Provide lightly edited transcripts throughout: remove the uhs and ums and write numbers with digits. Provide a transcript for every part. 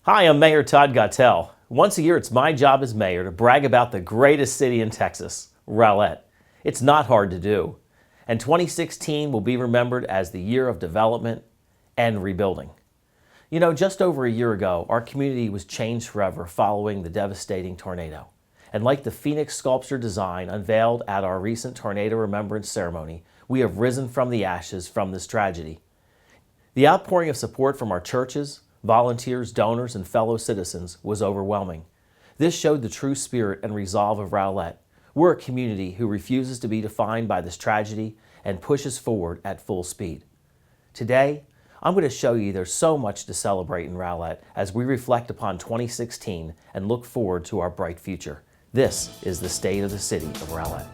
Hi, I'm Mayor Todd Gottel. Once a year, it's my job as mayor to brag about the greatest city in Texas, Rowlett. It's not hard to do. And 2016 will be remembered as the year of development and rebuilding. You know, just over a year ago, our community was changed forever following the devastating tornado. And like the Phoenix sculpture design unveiled at our recent Tornado Remembrance Ceremony, we have risen from the ashes from this tragedy. The outpouring of support from our churches, volunteers, donors, and fellow citizens was overwhelming. This showed the true spirit and resolve of Rowlett. We're a community who refuses to be defined by this tragedy and pushes forward at full speed. Today, I'm going to show you there's so much to celebrate in Rowlett as we reflect upon 2016 and look forward to our bright future. This is the state of the city of Rowlett.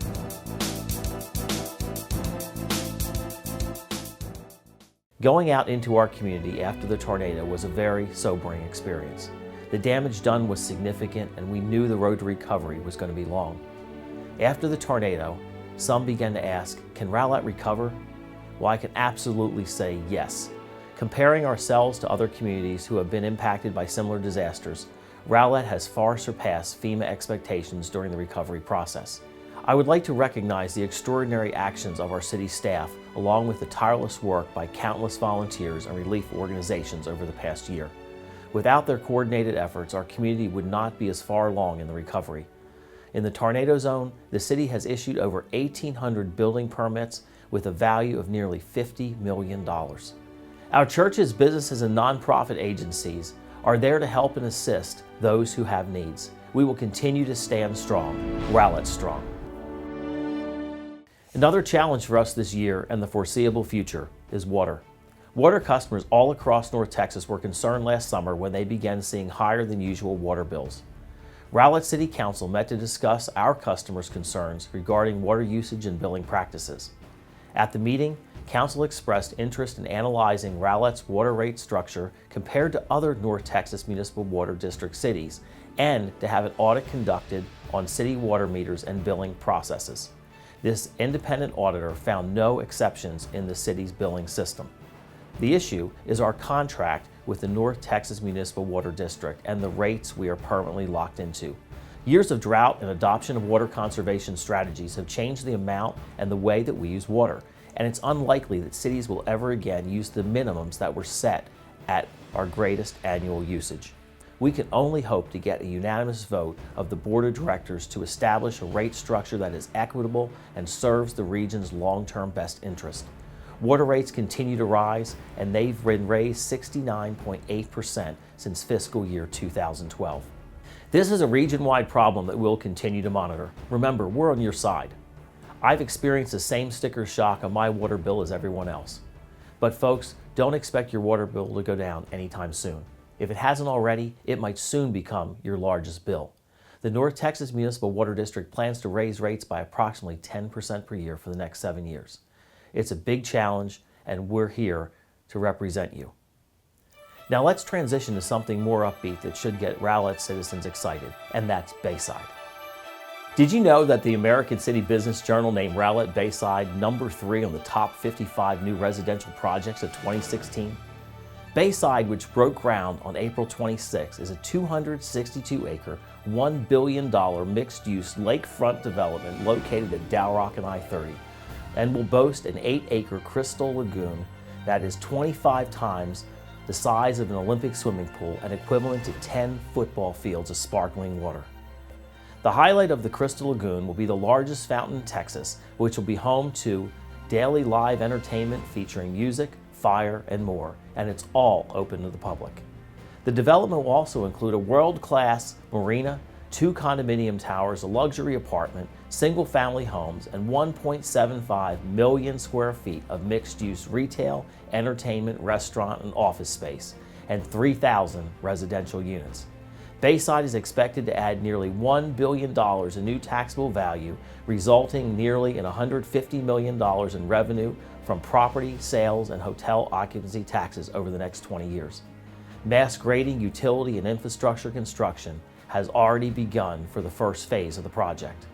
Going out into our community after the tornado was a very sobering experience. The damage done was significant and we knew the road to recovery was going to be long. After the tornado, some began to ask, can Rowlett recover? Well, I can absolutely say yes. Comparing ourselves to other communities who have been impacted by similar disasters, Rowlett has far surpassed FEMA expectations during the recovery process. I would like to recognize the extraordinary actions of our city staff, along with the tireless work by countless volunteers and relief organizations over the past year. Without their coordinated efforts, our community would not be as far along in the recovery. In the tornado zone, the city has issued over 1,800 building permits with a value of nearly $50 million. Our churches, businesses, and nonprofit agencies are there to help and assist those who have needs. We will continue to stand strong, Rowlett strong. Another challenge for us this year and the foreseeable future is water. Water customers all across North Texas were concerned last summer when they began seeing higher than usual water bills. Rowlett City Council met to discuss our customers' concerns regarding water usage and billing practices. At the meeting, Council expressed interest in analyzing Rowlett's water rate structure compared to other North Texas Municipal Water District cities and to have an audit conducted on city water meters and billing processes. This independent auditor found no exceptions in the city's billing system. The issue is our contract with the North Texas Municipal Water District and the rates we are permanently locked into. Years of drought and adoption of water conservation strategies have changed the amount and the way that we use water, and it's unlikely that cities will ever again use the minimums that were set at our greatest annual usage. We can only hope to get a unanimous vote of the Board of Directors to establish a rate structure that is equitable and serves the region's long-term best interest. Water rates continue to rise, and they've been raised 69.8% since fiscal year 2012. This is a region-wide problem that we'll continue to monitor. Remember, we're on your side. I've experienced the same sticker shock on my water bill as everyone else. But folks, don't expect your water bill to go down anytime soon. If it hasn't already, it might soon become your largest bill. The North Texas Municipal Water District plans to raise rates by approximately 10% per year for the next 7 years. It's a big challenge, and we're here to represent you. Now let's transition to something more upbeat that should get Rowlett citizens excited, and that's Bayside. Did you know that the American City Business Journal named Rowlett Bayside number 3 on the top 55 new residential projects of 2016? Bayside, which broke ground on April 26, is a 262-acre, $1 billion mixed-use lakefront development located at Dow Rock and I-30 and will boast an 8-acre crystal lagoon that is 25 times the size of an Olympic swimming pool and equivalent to 10 football fields of sparkling water. The highlight of the Crystal Lagoon will be the largest fountain in Texas, which will be home to daily live entertainment featuring music, fire, and more, and it's all open to the public. The development will also include a world-class marina, 2 condominium towers, a luxury apartment, single-family homes, and 1.75 million square feet of mixed-use retail, entertainment, restaurant, and office space, and 3,000 residential units. Bayside is expected to add nearly $1 billion in new taxable value, resulting nearly in $150 million in revenue from property, sales, and hotel occupancy taxes over the next 20 years. Mass grading, utility, and infrastructure construction has already begun for the first phase of the project.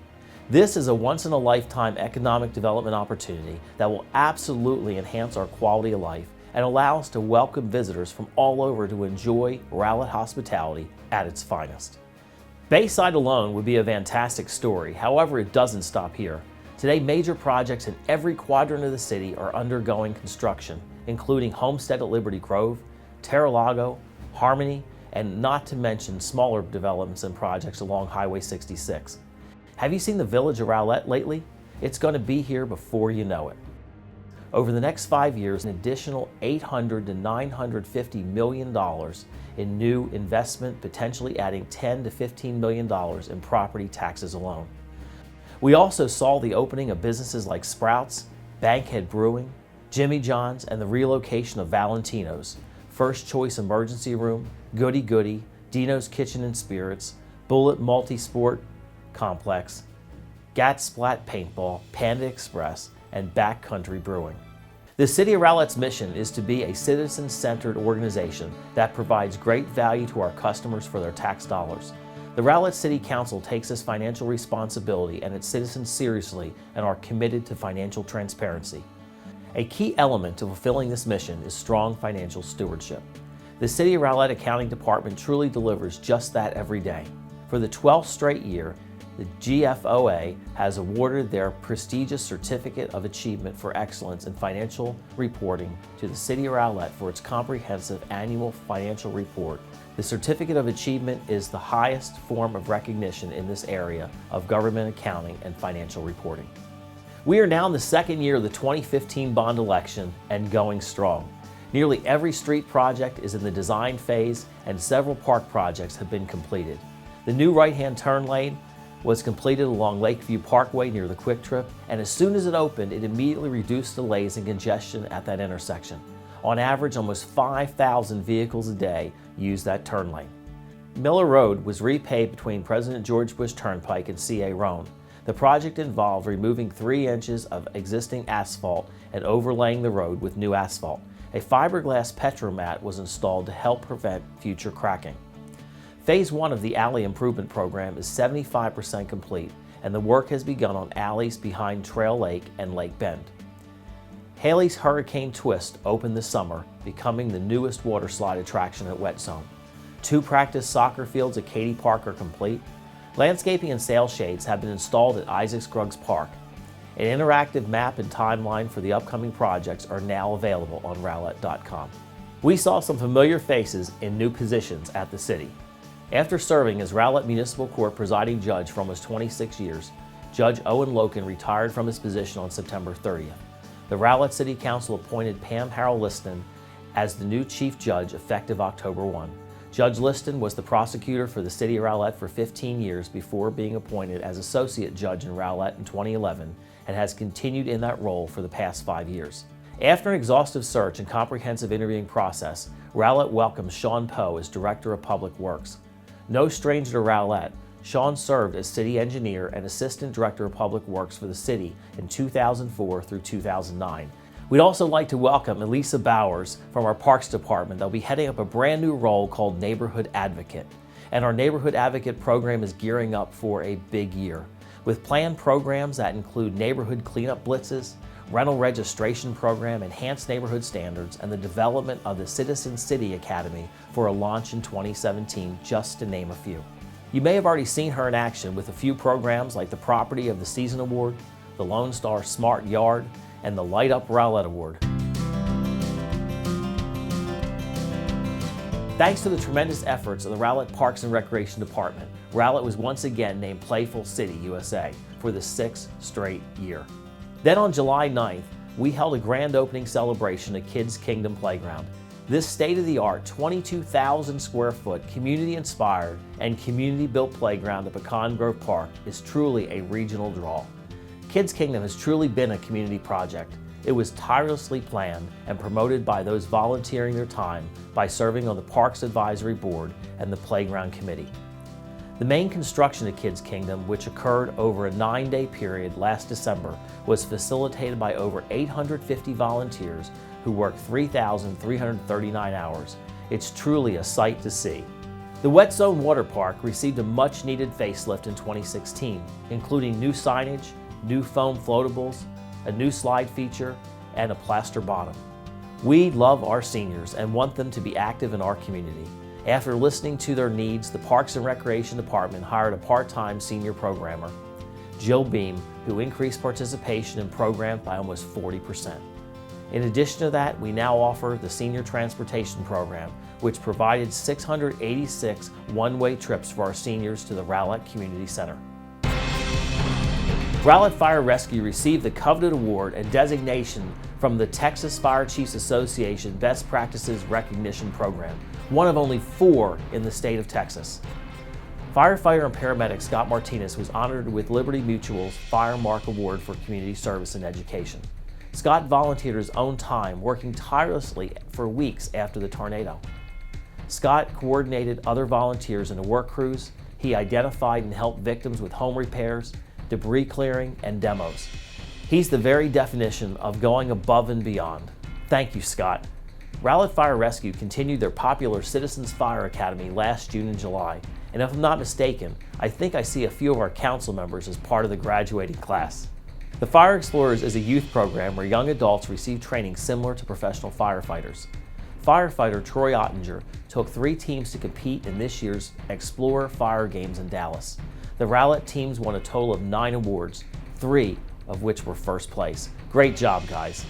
This is a once-in-a-lifetime economic development opportunity that will absolutely enhance our quality of life and allow us to welcome visitors from all over to enjoy Rowlett hospitality at its finest. Bayside alone would be a fantastic story, however it doesn't stop here. Today, major projects in every quadrant of the city are undergoing construction, including Homestead at Liberty Grove, Terralago, Harmony, and not to mention smaller developments and projects along Highway 66. Have you seen the village of Rowlett lately? It's going to be here before you know it. Over the next 5 years, an additional $800 to $950 million in new investment, potentially adding $10 to $15 million in property taxes alone. We also saw the opening of businesses like Sprouts, Bankhead Brewing, Jimmy John's, and the relocation of Valentino's, First Choice Emergency Room, Goody Goody, Dino's Kitchen and Spirits, Bullet Multi-Sport Complex, Gat Splat Paintball, Panda Express, and Backcountry Brewing. The City of Rowlett's mission is to be a citizen-centered organization that provides great value to our customers for their tax dollars. The Rowlett City Council takes this financial responsibility and its citizens seriously and are committed to financial transparency. A key element to fulfilling this mission is strong financial stewardship. The City of Rowlett Accounting Department truly delivers just that every day. For the 12th straight year, the GFOA has awarded their prestigious Certificate of Achievement for Excellence in Financial Reporting to the City of Rowlett for its comprehensive annual financial report. The Certificate of Achievement is the highest form of recognition in this area of government accounting and financial reporting. We are now in the second year of the 2015 bond election and going strong. Nearly every street project is in the design phase and several park projects have been completed. The new right-hand turn lane was completed along Lakeview Parkway near the Quick Trip, and as soon as it opened, it immediately reduced delays and congestion at that intersection. On average, almost 5,000 vehicles a day use that turn lane. Miller Road was repaved between President George Bush Turnpike and C.A. Roan. The project involved removing 3 inches of existing asphalt and overlaying the road with new asphalt. A fiberglass petromat was installed to help prevent future cracking. Phase 1 of the alley improvement program is 75% complete, and the work has begun on alleys behind Trail Lake and Lake Bend. Haley's Hurricane Twist opened this summer, becoming the newest water slide attraction at Wet Zone. 2 practice soccer fields at Katy Park are complete. Landscaping and sail shades have been installed at Isaac Scruggs Park. An interactive map and timeline for the upcoming projects are now available on Rowlett.com. We saw some familiar faces in new positions at the city. After serving as Rowlett Municipal Court presiding judge for almost 26 years, Judge Owen Loken retired from his position on September 30th. The Rowlett City Council appointed Pam Harrell-Liston as the new chief judge effective October 1. Judge Liston was the prosecutor for the City of Rowlett for 15 years before being appointed as associate judge in Rowlett in 2011 and has continued in that role for the past 5 years. After an exhaustive search and comprehensive interviewing process, Rowlett welcomed Sean Poe as Director of Public Works. No stranger to Rowlett, Sean served as City Engineer and Assistant Director of Public Works for the city in 2004 through 2009. We'd also like to welcome Elisa Bowers from our Parks Department. They'll be heading up a brand new role called Neighborhood Advocate. And our Neighborhood Advocate program is gearing up for a big year, with planned programs that include neighborhood cleanup blitzes, rental registration program, enhanced neighborhood standards, and the development of the Citizen City Academy for a launch in 2017, just to name a few. You may have already seen her in action with a few programs like the Property of the Season Award, the Lone Star Smart Yard, and the Light Up Rowlett Award. Thanks to the tremendous efforts of the Rowlett Parks and Recreation Department, Rowlett was once again named Playful City USA for the 6th straight year. Then on July 9th, we held a grand opening celebration at Kids Kingdom Playground. This state-of-the-art 22,000 square foot community-inspired and community-built playground at Pecan Grove Park is truly a regional draw. Kids Kingdom has truly been a community project. It was tirelessly planned and promoted by those volunteering their time by serving on the Parks Advisory Board and the Playground Committee. The main construction of Kids Kingdom, which occurred over a 9-day period last December, was facilitated by over 850 volunteers who worked 3,339 hours. It's truly a sight to see. The Wet Zone Water Park received a much-needed facelift in 2016, including new signage, new foam floatables, a new slide feature, and a plaster bottom. We love our seniors and want them to be active in our community. After listening to their needs, the Parks and Recreation Department hired a part-time senior programmer, Jill Beam, who increased participation in programs by almost 40%. In addition to that, we now offer the Senior Transportation Program, which provided 686 one-way trips for our seniors to the Rowlett Community Center. Rowlett Fire Rescue received the coveted award and designation from the Texas Fire Chiefs Association Best Practices Recognition Program, one of only 4 in the state of Texas. Firefighter and paramedic Scott Martinez was honored with Liberty Mutual's Fire Mark Award for community service and education. Scott volunteered his own time, working tirelessly for weeks after the tornado. Scott coordinated other volunteers in the work crews. He identified and helped victims with home repairs, debris clearing, and demos. He's the very definition of going above and beyond. Thank you, Scott. Rowlett Fire Rescue continued their popular Citizens Fire Academy last June and July, and if I'm not mistaken, I think I see a few of our council members as part of the graduating class. The Fire Explorers is a youth program where young adults receive training similar to professional firefighters. Firefighter Troy Ottinger took 3 teams to compete in this year's Explorer Fire Games in Dallas. The Rowlett teams won a total of 9 awards, 3 of which were first place. Great job, guys.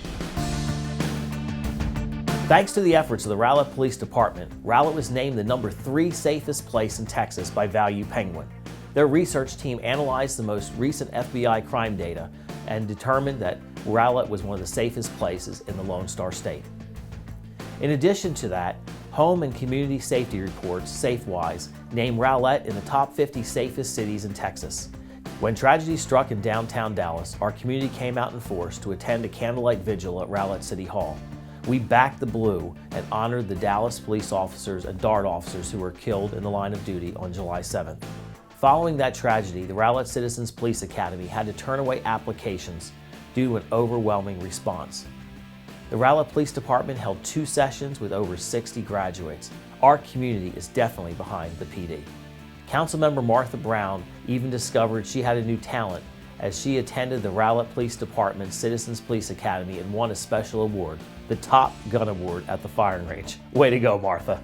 Thanks to the efforts of the Rowlett Police Department, Rowlett was named the number 3 safest place in Texas by Value Penguin. Their research team analyzed the most recent FBI crime data and determined that Rowlett was one of the safest places in the Lone Star State. In addition to that, Home and Community Safety Reports, SafeWise, named Rowlett in the top 50 safest cities in Texas. When tragedy struck in downtown Dallas, our community came out in force to attend a candlelight vigil at Rowlett City Hall. We backed the blue and honored the Dallas police officers and DART officers who were killed in the line of duty on July 7th. Following that tragedy, the Rowlett Citizens Police Academy had to turn away applications due to an overwhelming response. The Rowlett Police Department held 2 sessions with over 60 graduates. Our community is definitely behind the PD. Councilmember Martha Brown even discovered she had a new talent as she attended the Rowlett Police Department Citizens Police Academy and won a special award, the Top Gun Award at the firing range. Way to go, Martha.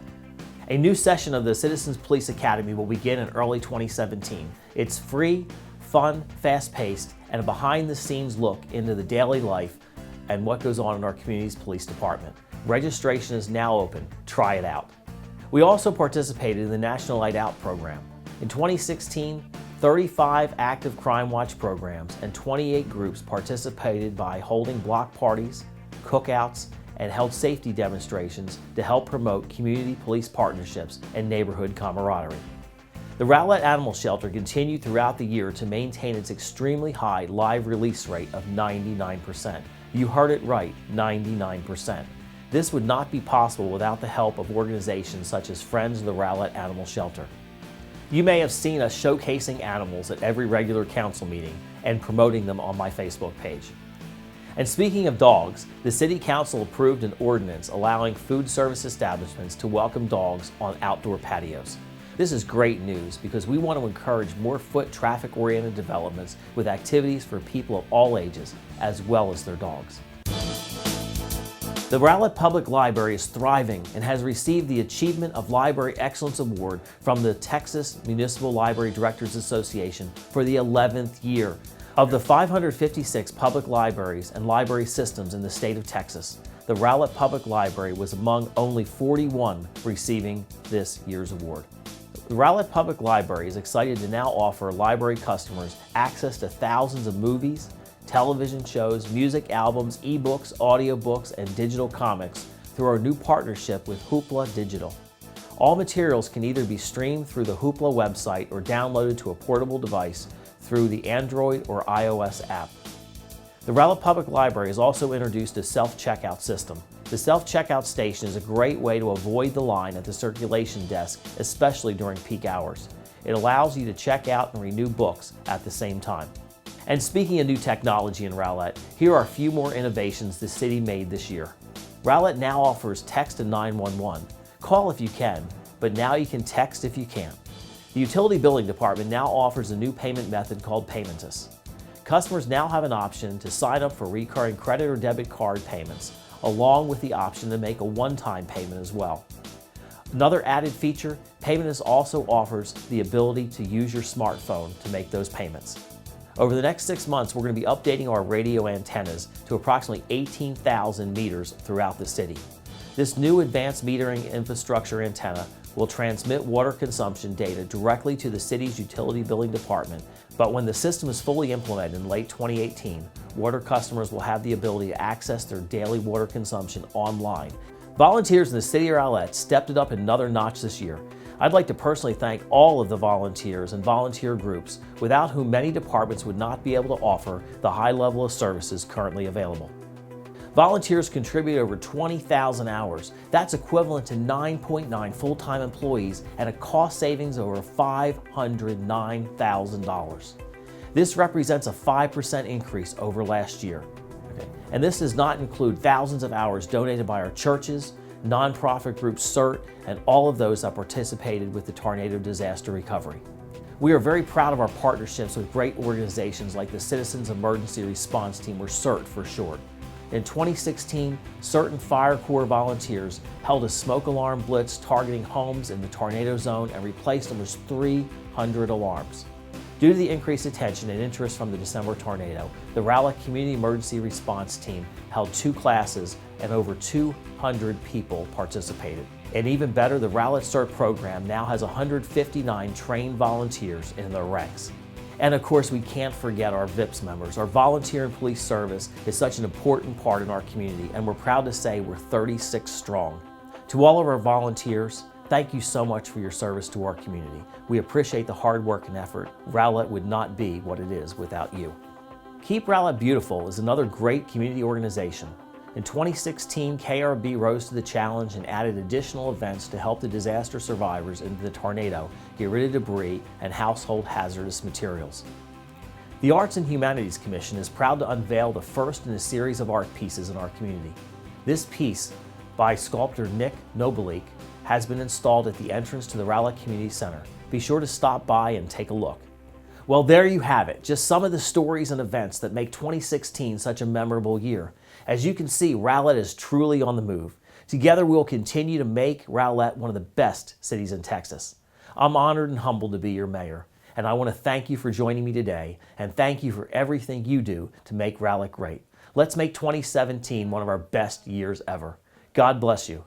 A new session of the Citizens Police Academy will begin in early 2017. It's free, fun, fast-paced, and a behind-the-scenes look into the daily life and what goes on in our community's police department. Registration is now open. Try it out. We also participated in the National Light Out program. In 2016, 35 active Crime Watch programs and 28 groups participated by holding block parties, cookouts, and held safety demonstrations to help promote community police partnerships and neighborhood camaraderie. The Rowlett Animal Shelter continued throughout the year to maintain its extremely high live release rate of 99%. You heard it right, 99%. This would not be possible without the help of organizations such as Friends of the Rowlett Animal Shelter. You may have seen us showcasing animals at every regular council meeting and promoting them on my Facebook page. And speaking of dogs, the City Council approved an ordinance allowing food service establishments to welcome dogs on outdoor patios. This is great news because we want to encourage more foot traffic-oriented developments with activities for people of all ages, as well as their dogs. The Rowlett Public Library is thriving and has received the Achievement of Library Excellence Award from the Texas Municipal Library Directors Association for the 11th year. Of the 556 public libraries and library systems in the state of Texas, the Rowlett Public Library was among only 41 receiving this year's award. The Rowlett Public Library is excited to now offer library customers access to thousands of movies, television shows, music albums, ebooks, audiobooks, and digital comics through our new partnership with Hoopla Digital. All materials can either be streamed through the Hoopla website or downloaded to a portable device through the Android or iOS app. The Rowlett Public Library has also introduced a self-checkout system. The self-checkout station is a great way to avoid the line at the circulation desk, especially during peak hours. It allows you to check out and renew books at the same time. And speaking of new technology in Rowlett, here are a few more innovations the city made this year. Rowlett now offers text to 911. Call if you can, but now you can text if you can't. The Utility Billing Department now offers a new payment method called Paymentus. Customers now have an option to sign up for recurring credit or debit card payments. along with the option to make a one-time payment as well. Another added feature, Payment also offers the ability to use your smartphone to make those payments. Over the next 6 months, we're going to be updating our radio antennas to approximately 18,000 meters throughout the city. This new advanced metering infrastructure antenna will transmit water consumption data directly to the city's utility billing department, but when the system is fully implemented in late 2018, water customers will have the ability to access their daily water consumption online. Volunteers in the city of Rowlett stepped it up another notch this year. I'd like to personally thank all of the volunteers and volunteer groups, without whom many departments would not be able to offer the high level of services currently available. Volunteers contribute over 20,000 hours. That's equivalent to 9.9 full-time employees and a cost savings of over $509,000. This represents a 5% increase over last year. And this does not include thousands of hours donated by our churches, nonprofit group CERT, and all of those that participated with the tornado disaster recovery. We are very proud of our partnerships with great organizations like the Citizens Emergency Response Team, or CERT for short. In 2016, CERT and Fire Corps volunteers held a smoke alarm blitz targeting homes in the tornado zone and replaced almost 300 alarms. Due to the increased attention and interest from the December tornado, the Rowlett Community Emergency Response Team held 2 classes and over 200 people participated. And even better, the Rowlett CERT program now has 159 trained volunteers in their ranks. And of course, we can't forget our VIPS members. Our volunteer and police service is such an important part in our community, and we're proud to say we're 36 strong. To all of our volunteers, thank you so much for your service to our community. We appreciate the hard work and effort. Rowlett would not be what it is without you. Keep Rowlett Beautiful is another great community organization. In 2016, KRB rose to the challenge and added additional events to help the disaster survivors in the tornado get rid of debris and household hazardous materials. The Arts and Humanities Commission is proud to unveil the first in a series of art pieces in our community. This piece, by sculptor Nick Nobelik, has been installed at the entrance to the Rowlett Community Center. Be sure to stop by and take a look. Well, there you have it, just some of the stories and events that make 2016 such a memorable year. As you can see, Rowlett is truly on the move. Together, we'll continue to make Rowlett one of the best cities in Texas. I'm honored and humbled to be your mayor, and I want to thank you for joining me today, and thank you for everything you do to make Rowlett great. Let's make 2017 one of our best years ever. God bless you.